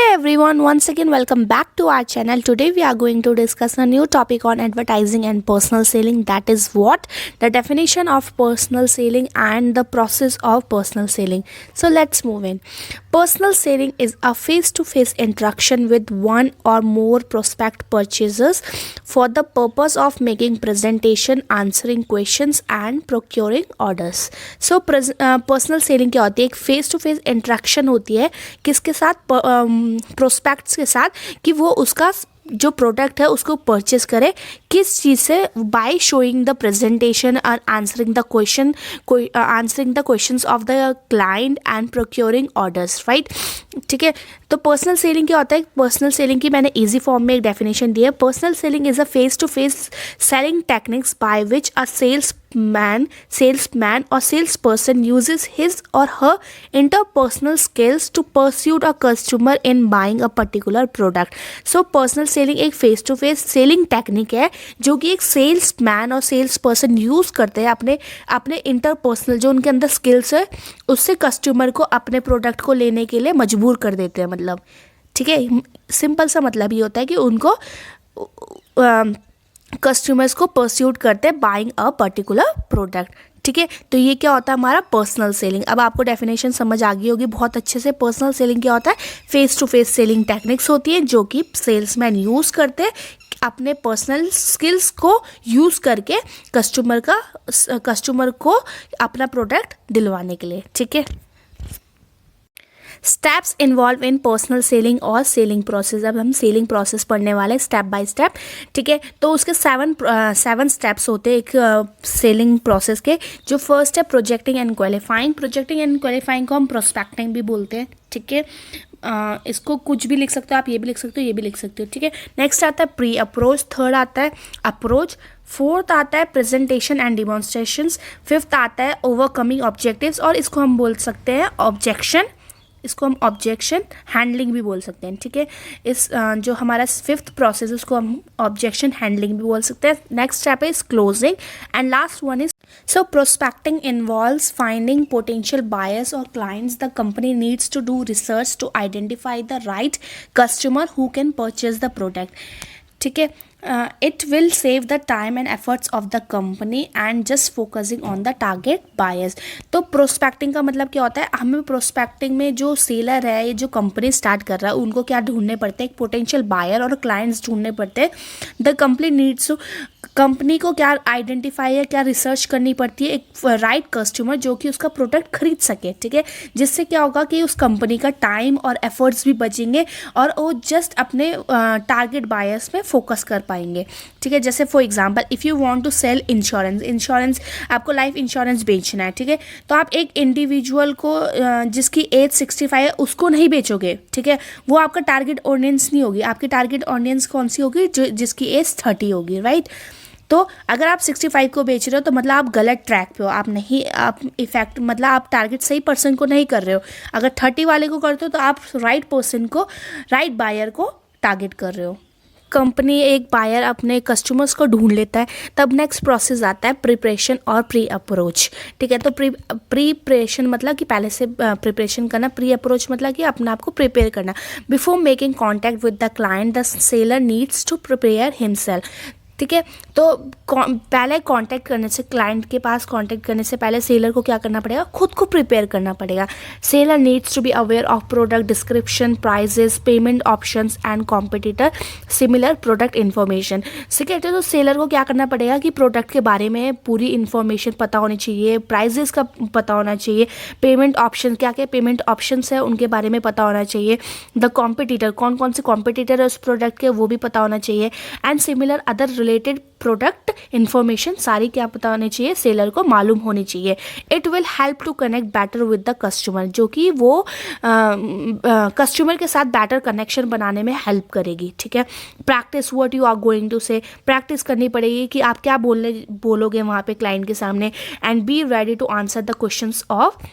everyone, once again welcome back to our channel. Today we are going to discuss a new topic on advertising and personal selling, that is what the definition of personal selling and the process of personal selling. So let's move in. Personal selling is a face-to-face interaction with one or more prospect purchasers for the purpose of making presentation, answering questions and procuring orders. So personal selling क्या होती है? एक face to face interaction होती है किसके साथ? Prospects के साथ, कि वो उसका जो प्रोडक्ट है उसको परचेस करे किस चीज़ से? बाय शोइंग द प्रेजेंटेशन और answering the questions of the client and procuring orders, right? ठीक है, तो पर्सनल सेलिंग क्या होता है? पर्सनल सेलिंग की मैंने इजी फॉर्म में एक डेफिनेशन दी है. Personal selling is a face to face selling techniques by which a salesman or salesperson uses his or her interpersonal skills to pursue a customer in buying a particular product. So personal selling एक face to face selling technique है जो कि एक salesman और sales person use करते हैं अपने interpersonal जो उनके अंदर स्किल्स है उससे कस्टमर को अपने प्रोडक्ट को लेने के लिए मजबूर कर देते हैं. मतलब ठीक है, सिंपल सा मतलब ये होता है कि उनको कस्टमर्स को परस्यूट करते हैं बाइंग अ पर्टिकुलर प्रोडक्ट. ठीक है, तो ये क्या होता है हमारा पर्सनल सेलिंग. अब आपको डेफिनेशन समझ आ गई होगी बहुत अच्छे से. पर्सनल सेलिंग क्या होता है? Face to face selling techniques होती है जो कि सेल्समैन यूज़ करते हैं अपने पर्सनल स्किल्स को यूज़ करके कस्टमर को अपना प्रोडक्ट दिलवाने के लिए. ठीक है, steps involve in personal selling और सेलिंग प्रोसेस. अब हम सेलिंग प्रोसेस पढ़ने वाले स्टेप बाय स्टेप. ठीक है, तो उसके सेवन स्टेप्स होते हैं एक सेलिंग प्रोसेस के. जो फर्स्ट है projecting and qualifying. Projecting and qualifying को हम प्रोस्पेक्टिंग भी बोलते हैं. ठीक है, इसको कुछ भी लिख सकते हो आप, ये भी लिख सकते हो, ये भी लिख सकते हो. ठीक है, नेक्स्ट आता है प्री अप्रोच. थर्ड आता है अप्रोच. फोर्थ आता है प्रेजेंटेशन एंड डिमॉन्स्ट्रेशंस. फिफ्थ आता है ओवरकमिंग ऑब्जेक्टिव्स और इसको हम बोल सकते हैं ऑब्जेक्शन. इसको हम ऑब्जेक्शन हैंडलिंग भी बोल सकते हैं. ठीक है, इस जो हमारा फिफ्थ प्रोसेस उसको हम ऑब्जेक्शन हैंडलिंग भी बोल सकते हैं. Next step is closing and last one is so prospecting involves finding potential buyers or clients. The company needs to do research to identify the right customer who can purchase the product. ठीक है, it will save the time and efforts of the company and just focusing on the target buyers. तो prospecting का मतलब क्या होता है? हमें prospecting में जो सेलर है, ये जो कंपनी स्टार्ट कर रहा है, उनको क्या ढूंढने पड़ते हैं? एक पोटेंशियल बायर और क्लाइंट्स ढूंढने पड़ते हैं. The company needs to, company को क्या आइडेंटिफाई है, क्या रिसर्च करनी पड़ती है? एक राइट कस्टमर जो कि उसका प्रोडक्ट खरीद सके. ठीक है, जिससे क्या होगा कि उस कंपनी का टाइम और एफर्ट्स भी बचेंगे और वो जस्ट अपने टारगेट बायर्स में फोकस कर पाएंगे. ठीक है, जैसे for example if you want to sell insurance, आपको लाइफ इंश्योरेंस बेचना है. ठीक है, तो आप एक इंडिविजुअल को जिसकी एज 65 है उसको नहीं बेचोगे. ठीक है, वो आपका टारगेट ऑडियंस नहीं होगी. आपकी टारगेट ऑडियंस कौन सी होगी? जो जिसकी एज 30 होगी, राइट? तो अगर आप 65 को बेच रहे हो तो मतलब आप गलत ट्रैक पे हो. आप इफेक्ट मतलब आप टारगेट सही पर्सन को नहीं कर रहे हो. अगर 30 वाले को करते हो तो आप राइट पर्सन को, राइट बायर को टारगेट कर रहे हो. कंपनी एक बायर अपने कस्टमर्स को ढूंढ लेता है. तब नेक्स्ट प्रोसेस आता है प्रिपरेशन और प्री अप्रोच. ठीक है, तो प्रीपरेशन मतलब कि पहले से प्रिपरेशन करना. प्री अप्रोच मतलब कि अपने आप को प्रिपेयर करना. Before making contact with the client the seller needs to prepare himself. ठीक है, तो पहले कांटेक्ट करने से, क्लाइंट के पास कांटेक्ट करने से पहले सेलर को क्या करना पड़ेगा? खुद को प्रिपेयर करना पड़ेगा. Seller needs to be aware of product description, prices, payment options and competitor similar product information. ठीक है, तो सेलर को क्या करना पड़ेगा कि प्रोडक्ट के बारे में पूरी इन्फॉर्मेशन पता होनी चाहिए, प्राइजेस का पता होना चाहिए, पेमेंट ऑप्शन क्या क्या पेमेंट ऑप्शंस है उनके बारे में पता होना चाहिए, द कॉम्पिटिटर कौन कौन से कॉम्पिटिटर है उस प्रोडक्ट के वो भी पता होना चाहिए, and similar other related product information सारी क्या पता होनी चाहिए? सेलर को मालूम होनी चाहिए. It will help to connect better with the customer, जो कि वो कस्टमर के साथ बेटर कनेक्शन बनाने में हेल्प करेगी. ठीक है, practice what you are going to say. Practice करनी पड़ेगी कि आप क्या बोलोगे वहाँ पे क्लाइंट के सामने. And be ready to answer the questions of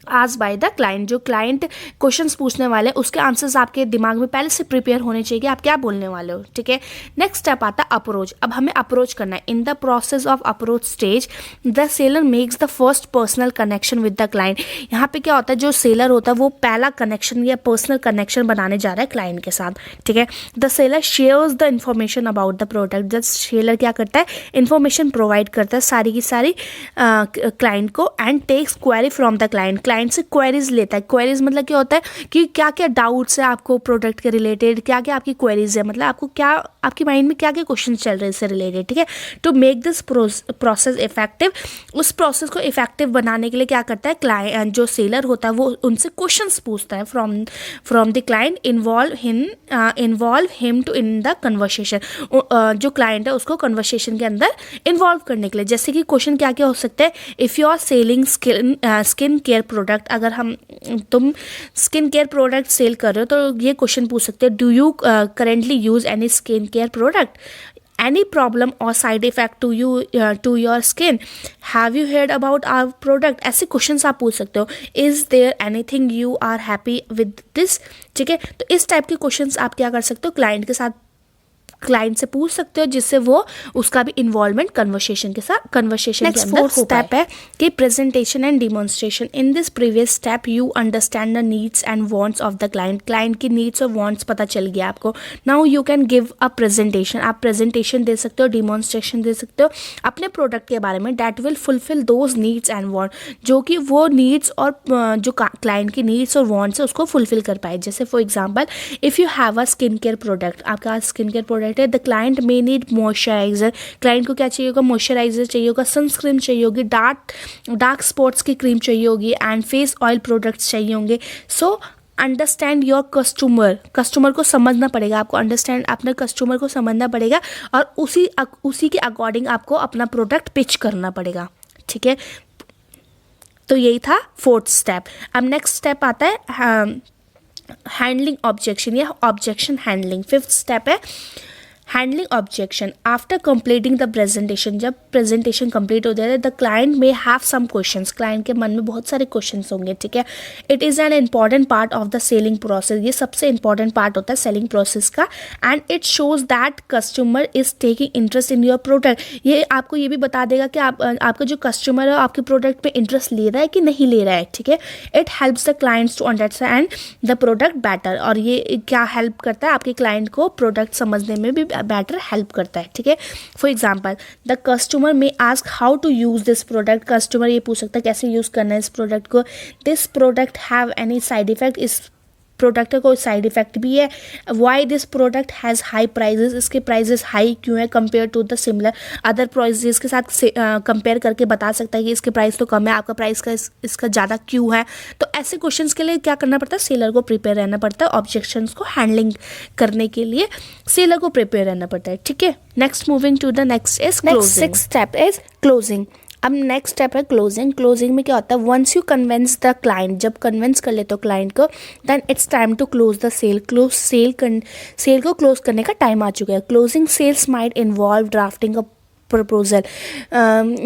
आज बाय द क्लाइंट, जो क्लाइंट क्वेश्चंस पूछने वाले हैं उसके आंसर्स आपके दिमाग में पहले से प्रिपेयर होने चाहिए कि आप क्या बोलने वाले हो, ठीक है। नेक्स्ट स्टेप आता है अप्रोच। अब हमें अप्रोच करना है। In the process of approach stage the seller makes the first personal connection with the client. यहाँ पे क्या होता है, जो सेलर होता है वो पहला कनेक्शन या पर्सनल कनेक्शन बनाने जा रहा है क्लाइंट के साथ, ठीक है। The seller shares the information about the product. The seller क्या करता है, इन्फॉर्मेशन प्रोवाइड करता है सारी की सारी क्लाइंट को, and takes query from the client. Client से क्वेरीज लेता है। क्वेरीज मतलब क्या होता है कि क्या क्या डाउट्स है आपको प्रोडक्ट के रिलेटेड, क्या क्या आपकी क्वेरीज है, मतलब आपको क्या, आपकी माइंड में क्या क्या क्वेश्चन चल रहे हैं इससे रिलेटेड, ठीक है। To make this process effective, उस प्रोसेस को इफेक्टिव बनाने के लिए क्या करता है, क्लाइंट जो सेलर होता है वो उनसे क्वेश्चंस पूछता है from the client, involve him to in the conversation. जो क्लाइंट है उसको कन्वर्सेशन के अंदर इन्वॉल्व करने के लिए। जैसे कि क्वेश्चन क्या क्या हो सकते हैं, if you are selling skin care product, अगर तुम स्किन केयर प्रोडक्ट सेल कर रहे हो तो ये क्वेश्चन पूछ सकते हो, do you currently use any skin care product, any problem or side effect to you to your skin, have you heard about our product। ऐसे क्वेश्चंस आप पूछ सकते हो। is there anything you are happy with this, ठीक है। तो इस type के क्वेश्चंस आप क्या कर सकते हो, क्लाइंट के साथ, क्लाइंट से पूछ सकते हो, जिससे वो उसका भी इन्वॉल्वमेंट कन्वर्सेशन के अंदर होता स्टेप है कि presentation and demonstration. In this previous step you understand the needs and wants of the client. Client की नीड्स और वांट्स पता चल गया आपको। Now you can give a presentation. आप प्रेजेंटेशन दे सकते हो, डिमॉन्स्ट्रेशन दे सकते हो अपने प्रोडक्ट के बारे में, that will fulfil those needs and want, जो कि वो नीड्स और जो क्लाइंट की नीड्स और वांट्स है उसको फुलफिल कर पाए। जैसे for example, if you have a skin care product, आपका स्किन केयर प्रोडक्ट है, the client may need moisturiser. Client को क्या चाहिए होगा, मॉइस्चराइजर चाहिए होगा, सनस्क्रीन चाहिए होगी, डार्क स्पॉट्स की क्रीम चाहिए होगी, एंड फेस ऑयल प्रोडक्ट्स चाहिए होंगे। सो अंडरस्टैंड योर कस्टमर को समझना पड़ेगा आपको, अंडरस्टैंड अपने कस्टमर को समझना पड़ेगा, और उसी के अकॉर्डिंग आपको अपना प्रोडक्ट पिच करना पड़ेगा, ठीक है। तो यही था फोर्थ स्टेप। अब नेक्स्ट स्टेप आता है हैंडलिंग ऑब्जेक्शन या ऑब्जेक्शन हैंडलिंग। फिफ्थ स्टेप है handling objection after completing the presentation. जब प्रेजेंटेशन कंप्लीट हो जाए, द क्लाइंट में हैव सम क्वेश्चंस, क्लाइंट के मन में बहुत सारे क्वेश्चंस होंगे, ठीक है। It is an important part of the selling process. ये सबसे इंपॉर्टेंट पार्ट होता है सेलिंग प्रोसेस का, and it shows that customer is taking interest in your product. ये आपको ये भी बता देगा कि आपका जो कस्टमर है आपके प्रोडक्ट पे इंटरेस्ट ले रहा है कि नहीं ले रहा है, ठीक है। It helps the clients to understand the product better. और ये क्या हेल्प करता है, आपके क्लाइंट को प्रोडक्ट समझने में भी बेटर हेल्प करता है, ठीक है। For example, the customer may ask how to use this product. Customer ये पूछ सकता है कैसे यूज करना है इस प्रोडक्ट को। This product have any side effect, इस प्रोडक्ट का कोई साइड इफेक्ट भी है। Why this product has high prices, इसके प्राइजेस हाई क्यों है compare to the similar other prices के साथ कंपेयर करके बता सकता है कि इसके प्राइस तो कम है, आपका प्राइस का इसका ज़्यादा क्यों है। तो ऐसे क्वेश्चंस के लिए क्या करना पड़ता है, सेलर को प्रिपेयर रहना पड़ता है। ऑब्जेक्शंस को हैंडलिंग करने के लिए सेलर को प्रिपेयर रहना पड़ता है, ठीक है। Next moving to the next is closing. Sixth step is closing. अब नेक्स्ट स्टेप है क्लोजिंग। क्लोजिंग में क्या होता है, once you convince the client, जब कन्विंस कर लेते हो क्लाइंट को, then it's time to close the sale. Sale को क्लोज करने का टाइम आ चुका है। Closing sales might involve drafting a proposal.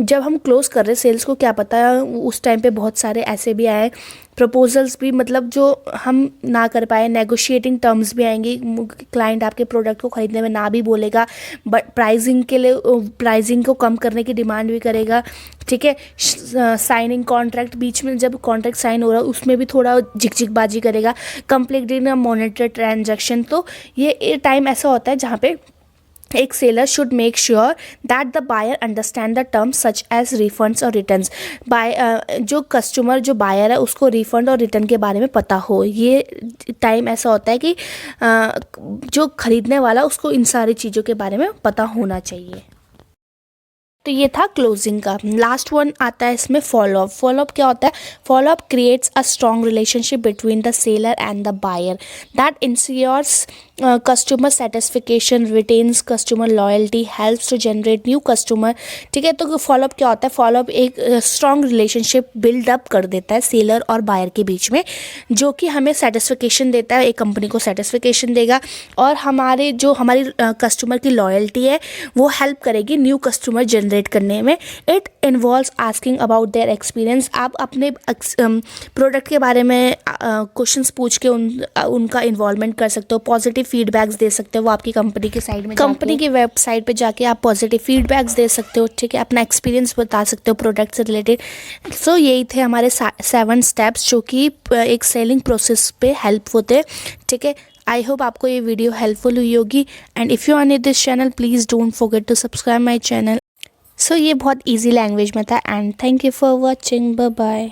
जब हम क्लोज कर रहे सेल्स को, क्या पता उस टाइम पे बहुत सारे ऐसे भी आए प्रपोजल्स भी, मतलब जो हम ना कर पाए, नेगोशिएटिंग टर्म्स भी आएंगे। क्लाइंट आपके प्रोडक्ट को ख़रीदने में ना भी बोलेगा, बट प्राइसिंग के लिए प्राइसिंग को कम करने की डिमांड भी करेगा, ठीक है। साइनिंग कॉन्ट्रैक्ट, बीच में जब कॉन्ट्रैक्ट साइन हो रहा है उसमें भी थोड़ा झिकझिकबाजी करेगा। Completing a monetary transaction. तो ये टाइम ऐसा होता है जहाँ पे एक seller should make sure that the buyer understand the terms such as refunds और रिटर्न्स। जो कस्टमर, जो बायर है, उसको रिफंड और रिटर्न के बारे में पता हो। ये टाइम ऐसा होता है कि जो खरीदने वाला उसको इन सारी चीज़ों के बारे में पता होना चाहिए। तो ये था क्लोजिंग का। लास्ट वन आता है इसमें फॉलोअप। फॉलोअप क्या होता है, follow up creates a strong relationship between the seller and the buyer that ensures customer satisfaction, retains customer loyalty, helps to generate new customer, ठीक है। तो फॉलोअप क्या होता है, फॉलोअप एक स्ट्रॉन्ग रिलेशनशिप बिल्डअप कर देता है सेलर और बायर के बीच में, जो कि हमें सेटिस्फिकेशन देता है, एक कंपनी को सेटिस्फिकेशन देगा, और हमारी कस्टमर की लॉयल्टी है वो हेल्प करेगी न्यू कस्टमर जनरेट जनरेट करने में। It involves asking about their experience. आप अपने प्रोडक्ट के बारे में क्वेश्चंस पूछ के उनका इन्वॉल्वमेंट कर सकते हो, पॉजिटिव फीडबैक्स दे सकते हो। वो आपकी कंपनी के साइड में, कंपनी की वेबसाइट पे जाके आप पॉजिटिव फीडबैक्स दे सकते हो, ठीक है, अपना एक्सपीरियंस बता सकते हो प्रोडक्ट से रिलेटेड। सो यही थे हमारे 7 स्टेप्स जो कि एक सेलिंग प्रोसेस पे हेल्प होते, ठीक है। आई होप आपको ये वीडियो हेल्पफुल हुई होगी। And if you are new this channel, please don't forget to subscribe my channel. So ये बहुत ईजी लैंग्वेज में था। And thank you for watching, bye bye.